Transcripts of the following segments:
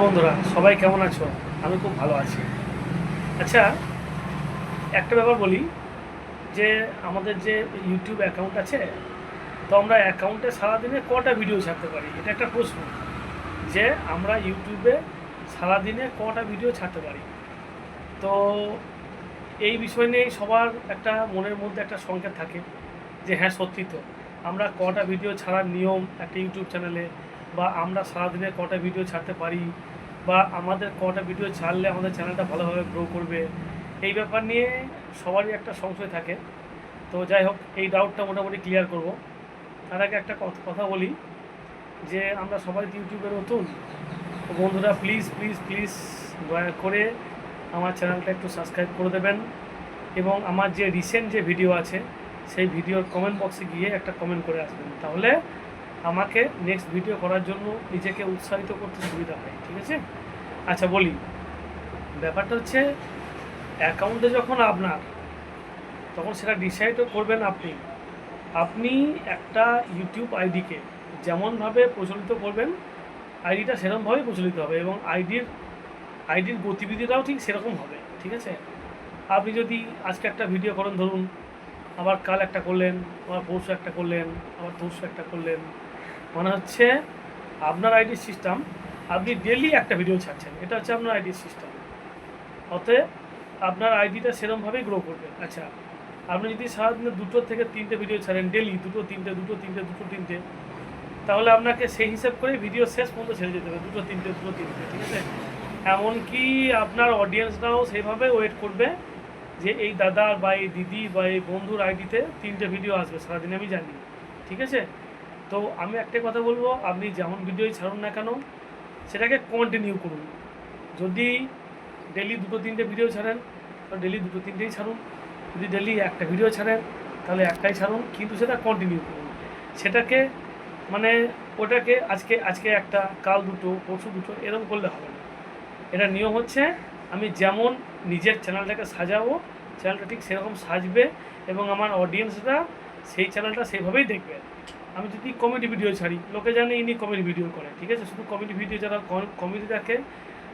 বন্ধুরা সবাই কেমন আছো? আমি খুব ভালো আছি। আচ্ছা, একটা ব্যাপার বলি যে আমাদের যে ইউটিউব অ্যাকাউন্ট আছে, তো আমরা অ্যাকাউন্টে সারাদিনে কটা ভিডিও ছাড়তে পারি, এটা একটা প্রশ্ন। যে আমরা ইউটিউবে সারাদিনে কটা ভিডিও ছাড়তে পারি। তো এই বিষয় নিয়ে সবার একটা মনের মধ্যে একটা সংকেত থাকে যে হ্যাঁ সত্যি তো, আমরা কটা ভিডিও ছাড়ার নিয়ম একটা ইউটিউব চ্যানেলে, বা আমরা সারাদিনে কটা ভিডিও ছাড়তে পারি, বা আমাদের কটা ভিডিও ছাড়লে আমাদের চ্যানেলটা ভালোভাবে গ্রো করবে, এই ব্যাপার নিয়ে সবারই একটা সংশয় থাকে। তো যাই হোক, এই ডাউটটা মোটামুটি ক্লিয়ার করব। তার আগে একটা কথা বলি যে আমরা সবাই ইউটিউবে নতুন। তো বন্ধুরা প্লিজ প্লিজ প্লিজ দয়া করে আমার চ্যানেলটা একটু সাবস্ক্রাইব করে দেবেন, এবং আমার যে রিসেন্ট যে ভিডিও আছে সেই ভিডিওর কমেন্ট বক্সে গিয়ে একটা কমেন্ট করে আসবেন, তাহলে আমাকে নেক্সট ভিডিও করার জন্য নিজেকে উৎসাহিত করতে সুবিধা হয়। ঠিক আছে? আচ্ছা বলি, ব্যাপারটা হচ্ছে অ্যাকাউন্টে যখন আপনার, তখন সেটা ডিসাইডও করবেন আপনি। আপনি একটা ইউটিউব আইডিকে যেমনভাবে প্রচলিত করবেন, আইডিটা সেরকমভাবেই প্রচলিত হবে, এবং আইডির গতিবিধিটাও ঠিক সেরকম হবে। ঠিক আছে? আপনি যদি আজকে একটা ভিডিও করেন ধরুন, আবার কাল একটা করলেন, আবার পরশু একটা করলেন, আবার তরশু একটা করলেন, মানে হচ্ছে আপনার আইডির সিস্টেম, আপনি ডেলি একটা ভিডিও ছাড়ছেন, এটা হচ্ছে আপনার আইডির সিস্টেম। অতএব আপনার আইডিটা সেরকমভাবেই গ্রো করবে। আচ্ছা, আপনি যদি সারাদিনে 2 থেকে 3টে ভিডিও ছাড়েন, ডেলি 2 3টে 2 3টে, তাহলে আপনাকে সেই হিসাব করে ভিডিও শেষ পর্যন্ত ছেড়ে যেতে হবে, 2 3টে। ঠিক আছে? এমনকি আপনার অডিয়েন্সরাও সেইভাবে ওয়েট করবে যে এই দাদার বা এই দিদি বা এই বন্ধুর আইডিতে 3টে ভিডিও আসবে সারাদিন, আমি জানি। ঠিক আছে? তো আমি একটাই কথা বলবো, আপনি যেমন ভিডিওই ছাড়ুন না কেন, সেটাকে কন্টিনিউ করুন। যদি ডেলি 2 3টে ভিডিও ছাড়েন, তো ডেলি 2 3টেই ছাড়ুন। যদি ডেলি একটা ভিডিও ছাড়েন, তাহলে একটাই ছাড়ুন, কিন্তু সেটা কন্টিনিউ করুন। সেটাকে মানে ওটাকে আজকে আজকে একটা, কাল 2টো, পরশু 2টো, এরকম করলে হবে না। এটা নিয়ম হচ্ছে, আমি যেমন নিজের চ্যানেলটাকে সাজাবো, চ্যানেলটা ঠিক সেরকম সাজবে, এবং আমার অডিয়েন্সরা সেই চ্যানেলটা সেইভাবেই দেখবে। আমি যদি কমেডি ভিডিও ছাড়ি, লোকে জানে ইনি কমেডি ভিডিও করে, ঠিক আছে, শুধু কমেডি ভিডিও যারা কমেডি দেখে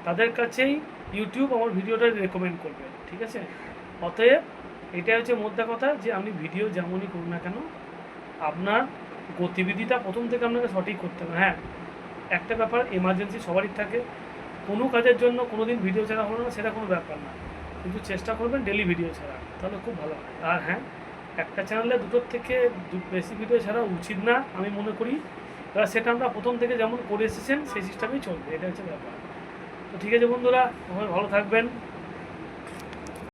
তাদের কাছেই ইউটিউব আমার ভিডিওটা রেকমেন্ড করবে। ঠিক আছে? অতএব এটাই হচ্ছে মোদ্দা কথা, যে আপনি ভিডিও যেমনই করুন না কেন, আপনার গতিবিধিটা প্রথম থেকে আপনাকে সঠিক করতে হবে। হ্যাঁ, একটা ব্যাপার এমার্জেন্সি সবারই থাকে, কোনো কাজের জন্য কোনো দিন ভিডিও ছাড়া হলো না, সেটা কোনো ব্যাপার না, কিন্তু চেষ্টা করবেন ডেলি ভিডিও ছাড়া, তাহলে খুব ভালো হয়। আর হ্যাঁ, একটা চ্যানেলে 2টোর থেকে বেশি ভিডিও ছাড়া উচিত না আমি মনে করি। এবার সেটা আমরা প্রথম থেকে যেমন করে এসেছেন সেই সিস্টেমেই চলবে, এটা হচ্ছে ব্যাপার। তো ঠিক আছে বন্ধুরা, সবাই ভালো থাকবেন।